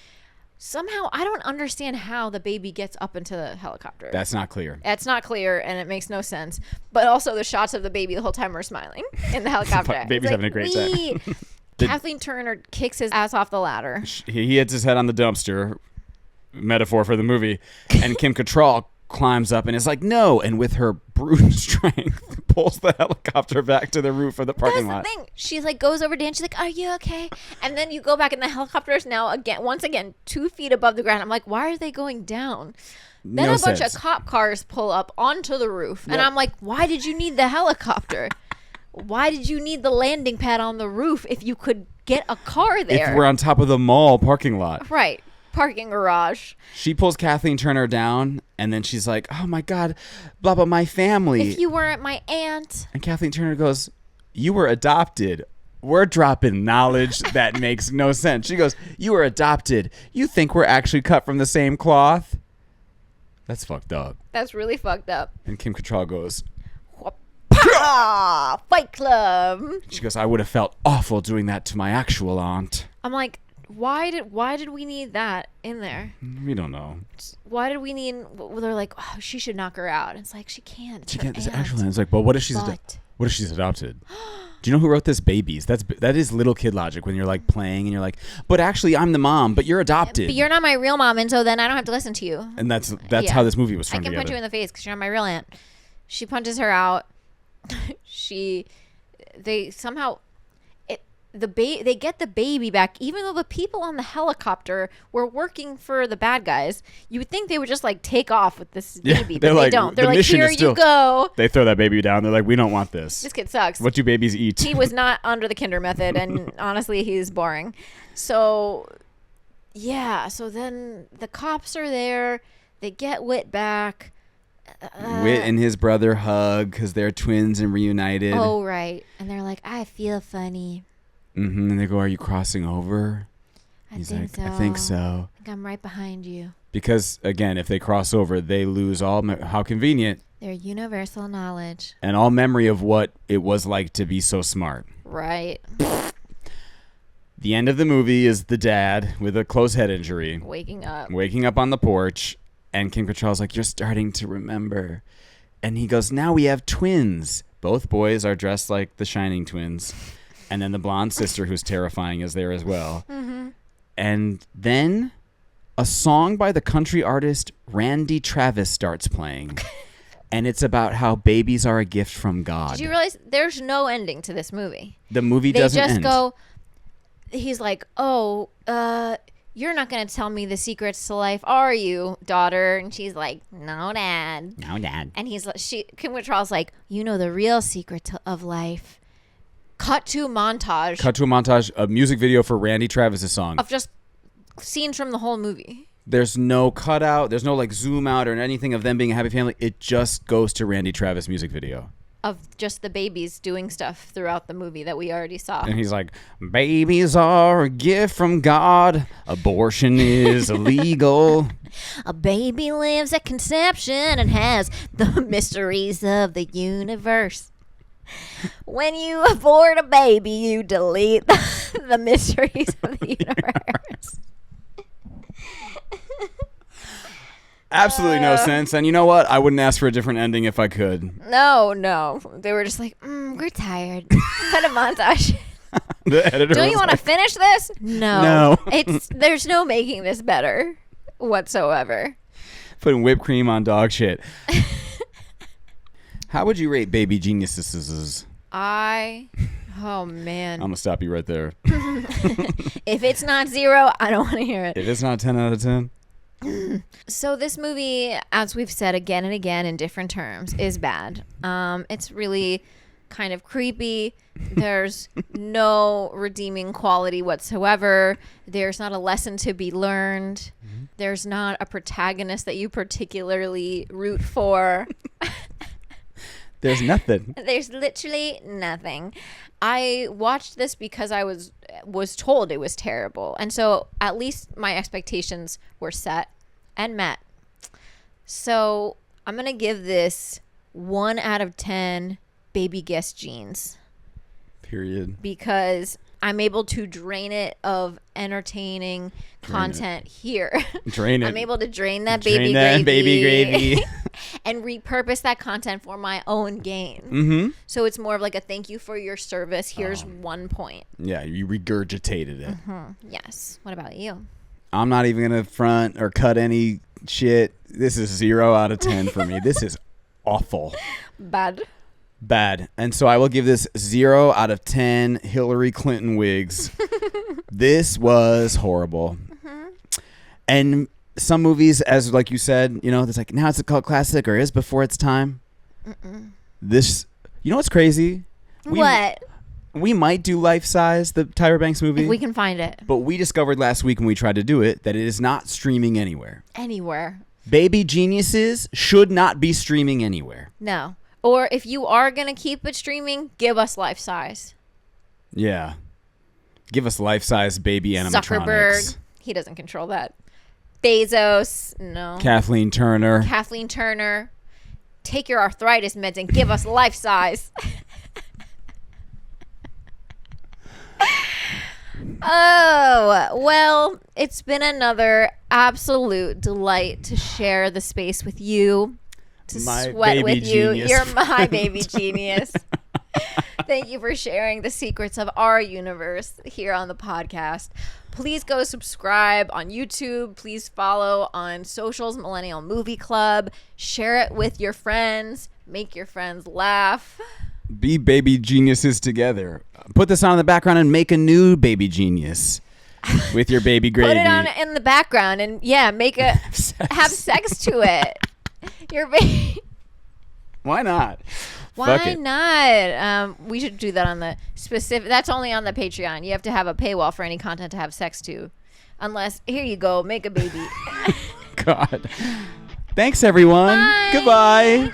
Somehow, I don't understand how the baby gets up into the helicopter. That's not clear. It's not clear and it makes no sense. But also the shots of the baby the whole time are smiling in the helicopter. Baby's having a great time. Kathleen Turner kicks his ass off the ladder. He hits his head on the dumpster, metaphor for the movie, and Kim Cattrall climbs up and is like, no, and with her brute strength pulls the helicopter back to the roof of the parking lot. That's the thing. She's like, goes over to Dan. She's like, are you okay? And then you go back and the helicopter is now once again 2 feet above the ground. I'm like, why are they going down? Then No a bunch sense. of cop cars pull up onto the roof. Yep. And I'm like, why did you need the helicopter? Why did you need the landing pad on the roof if you could get a car there? If we're on top of the mall parking lot. Right. Parking garage. She pulls Kathleen Turner down, and then she's like, oh, my God, blah, blah, my family. If you weren't my aunt. And Kathleen Turner goes, you were adopted. We're dropping knowledge that makes no sense. She goes, you were adopted. You think we're actually cut from the same cloth? That's fucked up. That's really fucked up. And Kim Cattrall goes, Pah! Fight Club. she goes, I would have felt awful doing that to my actual aunt. I'm like, why did we need that in there? We don't know. Why did we need? Well, they're like, oh, she should knock her out. And it's like she can't. It's She her can't. It's aunt. actual aunt. It's like, well, what if she's adopted? Do you know who wrote this? Babies. That is little kid logic when you're like playing and you're like, but actually I'm the mom, but you're adopted. But you're not my real mom, and so then I don't have to listen to you. And that's Yeah. how this movie was I thrown can together. punch you in the face because you're not my real aunt. She punches her out. They somehow. They get the baby back, even though the people on the helicopter were working for the bad guys. You would think they would just like take off with this Yeah, baby, they're but they like, don't. the They're like, mission here is still- you go. They throw that baby down. They're like, we don't want this. This kid sucks. What do babies eat? He was not under the kinder method, and honestly, he's boring. So, yeah. So then the cops are there. They get Wit back. Wit and his brother hug because they're twins and reunited. Oh, right. And they're like, I feel funny. And they go, are you crossing over? He's think like, so. I think so. I think I'm right behind you. Because, again, if they cross over, they lose all, how convenient, They're universal knowledge. and all memory of what it was like to be so smart. Right. The end of the movie is the dad with a closed head injury, Waking up. on the porch, and Kim Cattrall's like, you're starting to remember. And he goes, now we have twins. Both boys are dressed like the Shining twins. And then the blonde sister, who's terrifying, is there as well. Mm-hmm. And then a song by the country artist Randy Travis starts playing. And it's about how babies are a gift from God. Did you realize there's no ending to this movie? The movie They doesn't just end. go, he's like, oh, you're not going to tell me the secrets to life, are you, daughter? And she's like, no, Dad. No, Dad. And Kim Cattrall's like, you know the real secret of life. Cut to montage Cut to a montage, a music video for Randy Travis's song. of just scenes from the whole movie. There's no cutout. There's no like zoom out or anything of them being a happy family. It just goes to Randy Travis music video. of just the babies doing stuff throughout the movie that we already saw. And he's like, babies are a gift from God. Abortion is illegal. A baby lives at conception and has the mysteries of the universe. When you abort a baby, you delete the mysteries of the universe. Absolutely no sense. And you know what? I wouldn't ask for a different ending if I could. No. They were just like, we're tired. Put a montage. The editor Don't was you want to like, finish this? No. There's no making this better whatsoever. putting whipped cream on dog shit. How would you rate Baby Geniuses? Oh man. I'm gonna stop you right there. If it's not 0, I don't want to hear it. If it's not 10 out of 10. So this movie, as we've said again and again in different terms, is bad. It's really kind of creepy. There's no redeeming quality whatsoever. There's not a lesson to be learned. Mm-hmm. There's not a protagonist that you particularly root for. There's nothing. There's literally nothing. I watched this because I was told it was terrible. And so at least my expectations were set and met. So I'm going to give this 1 out of 10 baby guest jeans. Period. Because I'm able to drain it of entertaining content here. Drain it. I'm able to drain that baby gravy. And repurpose that content for my own gain. Mm-hmm. So it's more of like a thank you for your service. Here's 1 point. Yeah, you regurgitated it. Mm-hmm. Yes. What about you? I'm not even going to front or cut any shit. This is 0 out of 10 for me. This is awful. Bad. And so I will give this 0 out of 10 Hillary Clinton wigs. This was horrible. Mm-hmm. And some movies, as like you said, you know, it's like, now it's a cult classic or is before its time. Mm-mm. This, you know what's crazy? What? We might do Life Size, the Tyra Banks movie. If we can find it. But we discovered last week when we tried to do it that it is not streaming anywhere. Anywhere. Baby Geniuses should not be streaming anywhere. No. Or if you are going to keep it streaming, give us Life Size. Yeah. Give us Life Size baby animatronics. Zuckerberg. He doesn't control that. Bezos. No. Kathleen Turner. Take your arthritis meds and give us Life Size. Oh, well, it's been another absolute delight to share the space with you. To my sweat with you. Genius. You're my baby genius. Thank you for sharing the secrets of our universe here on the podcast. Please go subscribe on YouTube. Please follow on socials, Millennial Movie Club. Share it with your friends. Make your friends laugh. Be baby geniuses together. Put this on in the background and make a new baby genius with your baby gravy. Put it on in the background and have sex to it. Your baby. Why not? Why not? We should do that on the specific. That's only on the Patreon. You have to have a paywall for any content to have sex to. Unless, here you go, make a baby. God. Thanks, everyone. Bye. Goodbye.